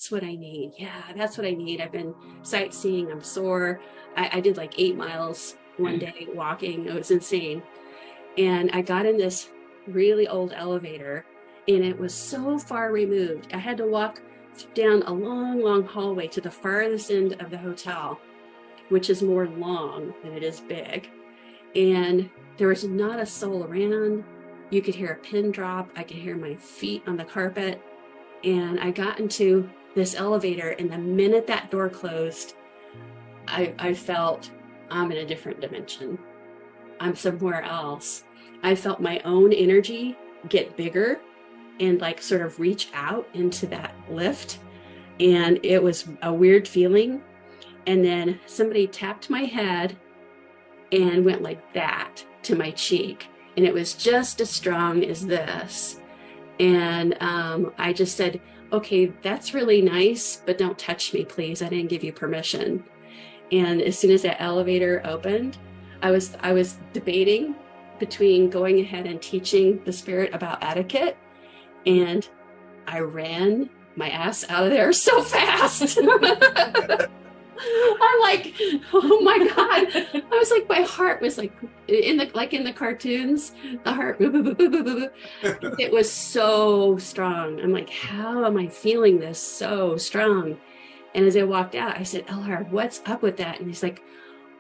that's what I need. Yeah, that's what I need. I've been sightseeing. I'm sore. I did like 8 miles one day walking. It was insane. And I got in this really old elevator, and it was so far removed. I had to walk down a long, long hallway to the farthest end of the hotel, which is more long than it is big. And there was not a soul around. You could hear a pin drop. I could hear my feet on the carpet. And I got into this elevator, and the minute that door closed, I felt I'm in a different dimension. I'm somewhere else. I felt my own energy get bigger and like sort of reach out into that lift. And it was a weird feeling. And then somebody tapped my head and went like that to my cheek. And it was just as strong as this. And I just said, okay, that's really nice, but don't touch me, please. I didn't give you permission. And as soon as that elevator opened, I was debating between going ahead and teaching the spirit about etiquette, and I ran my ass out of there so fast. I'm like, oh my God. I was like, my heart was like in the cartoons, the heart, it was so strong. I'm like, how am I feeling this so strong? And as I walked out, I said, Elhard, what's up with that? And he's like,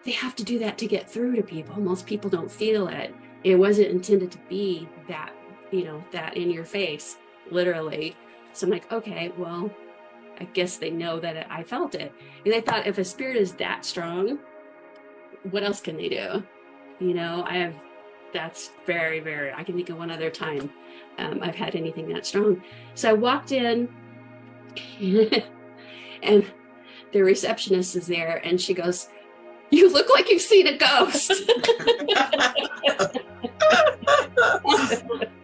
they have to do that to get through to people. Most people don't feel it. It wasn't intended to be that, that in your face, literally. So I'm like, okay, well, I guess they know that I felt it. And I thought, if a spirit is that strong, what else can they do? That's very, very, I can think of one other time I've had anything that strong. So I walked in and the receptionist is there, and she goes, you look like you've seen a ghost.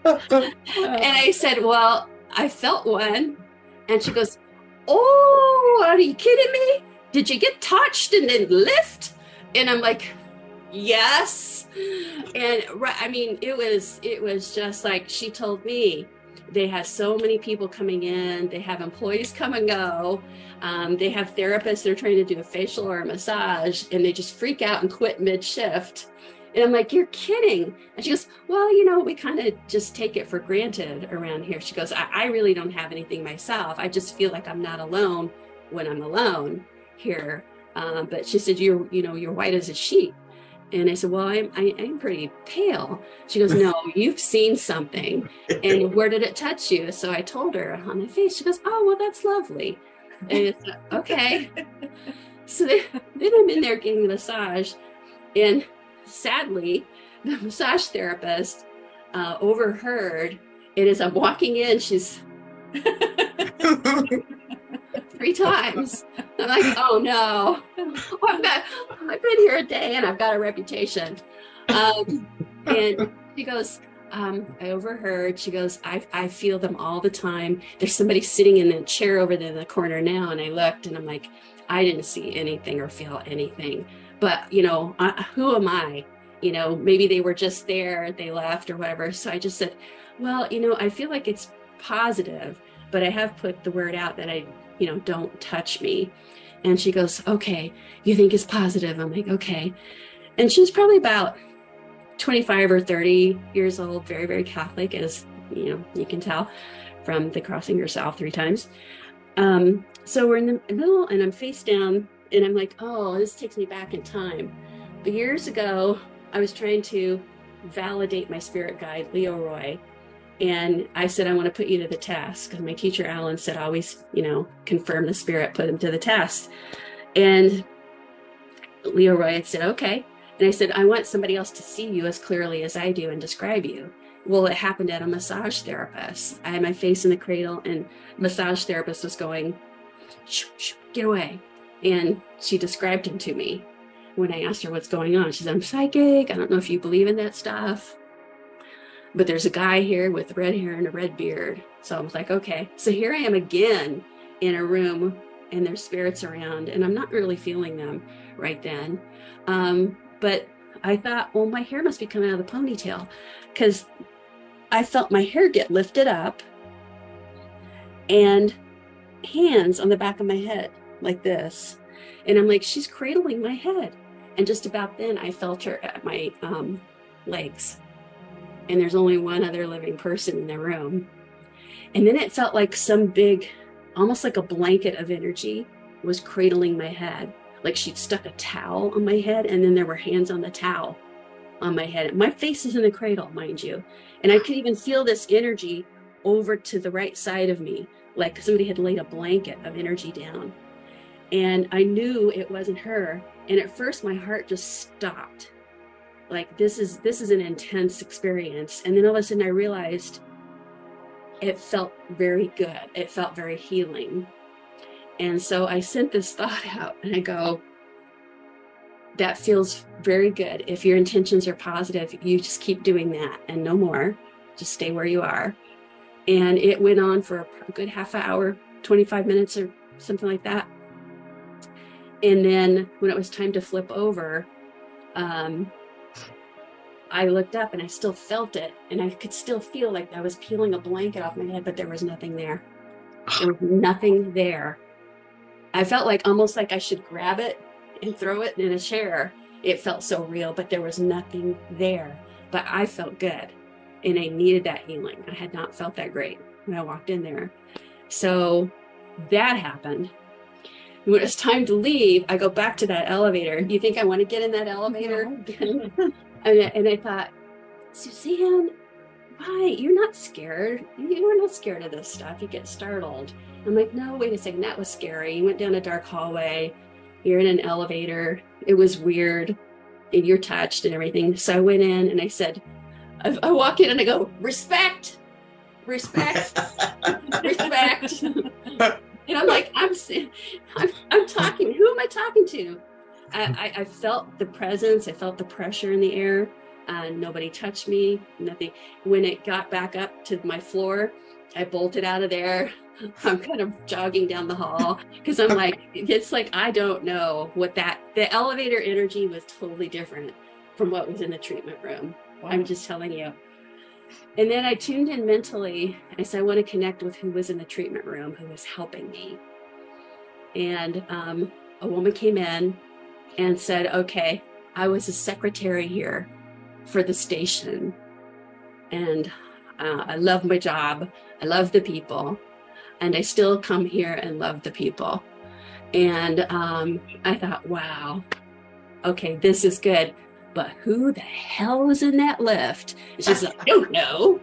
And I said, well, I felt one. And she goes, oh, are you kidding me? Did you get touched and then lift? And I'm like, yes. And I mean, it was just like she told me. They have so many people coming in. They have employees come and go. They have therapists that are trying to do a facial or a massage, and they just freak out and quit mid-shift. And I'm like, you're kidding. And she goes, well, we kind of just take it for granted around here. She goes, I really don't have anything myself. I just feel like I'm not alone when I'm alone here. But she said, you're white as a sheet. And I said, well, I'm pretty pale. She goes, no, you've seen something. And where did it touch you? So I told her on the face. She goes, oh, well, that's lovely. And it's okay. So then I'm in there getting a massage. And sadly, the massage therapist overheard. And as I'm walking in, she's 3 times. I'm like, oh no, I've been here a day and I've got a reputation. And she goes, I overheard, she goes, I feel them all the time. There's somebody sitting in the chair over there in the corner now. And I looked and I'm like, I didn't see anything or feel anything. But, who am I? Maybe they were just there, they left or whatever. So I just said, well, I feel like it's positive, but I have put the word out that I don't touch me. And she goes, okay, you think it's positive? I'm like, okay. And she's probably about 25 or 30 years old, very, very Catholic, as you can tell from the crossing herself 3 times. So we're in the middle and I'm face down and I'm like, oh, this takes me back in time. But years ago, I was trying to validate my spirit guide, Leo Roy. And I said, I want to put you to the test, because my teacher, Alan, said, always, confirm the spirit, put him to the test. And Leo Roy had said, okay. And I said, I want somebody else to see you as clearly as I do and describe you. Well, it happened at a massage therapist. I had my face in the cradle and massage therapist was going, shh, shh, get away. And she described him to me. When I asked her what's going on, she said, I'm psychic. I don't know if you believe in that stuff, but there's a guy here with red hair and a red beard. So I was like, okay. So here I am again in a room and there's spirits around and I'm not really feeling them right then. But I thought, well, my hair must be coming out of the ponytail, because I felt my hair get lifted up and hands on the back of my head like this. And I'm like, she's cradling my head. And just about then I felt her at my legs. And there's only one other living person in the room. And then it felt like some big, almost like a blanket of energy was cradling my head. Like she'd stuck a towel on my head, and then there were hands on the towel on my head. My face is in the cradle, mind you. And I could even feel this energy over to the right side of me, like somebody had laid a blanket of energy down. And I knew it wasn't her. And at first my heart just stopped. Like, this is an intense experience. And then all of a sudden I realized it felt very good. It felt very healing. And so I sent this thought out and I go, that feels very good. If your intentions are positive, you just keep doing that and no more. Just stay where you are. And it went on for a good half an hour, 25 minutes or something like that. And then when it was time to flip over, I looked up and I still felt it. And I could still feel like I was peeling a blanket off my head, but there was nothing there. There was nothing there. I felt like almost like I should grab it and throw it in a chair. It felt so real, but there was nothing there. But I felt good. And I needed that healing. I had not felt that great when I walked in there. So that happened. When it's time to leave, I go back to that elevator. Do you think I want to get in that elevator? No. And I thought, Susanne, why? You're not scared. You're not scared of this stuff. You get startled. I'm like, no, wait a second. That was scary. You went down a dark hallway. You're in an elevator. It was weird. And you're touched and everything. So I went in and I said, I walk in and I go, respect, respect, respect. And I'm like, I'm talking. Who am I talking to? I felt the presence. I felt the pressure in the air. Nobody touched me, nothing. When it got back up to my floor, I bolted out of there. I'm kind of jogging down the hall because I'm like, it's like, I don't know what the elevator energy was totally different from what was in the treatment room. I'm just telling you. And then I tuned in mentally. I said, I want to connect with who was in the treatment room, who was helping me. And a woman came in and said, okay, I was a secretary here for the station. And I love my job. I love the people. And I still come here and love the people. And I thought, wow, okay, this is good. But who the hell was in that lift? She's like, I don't know.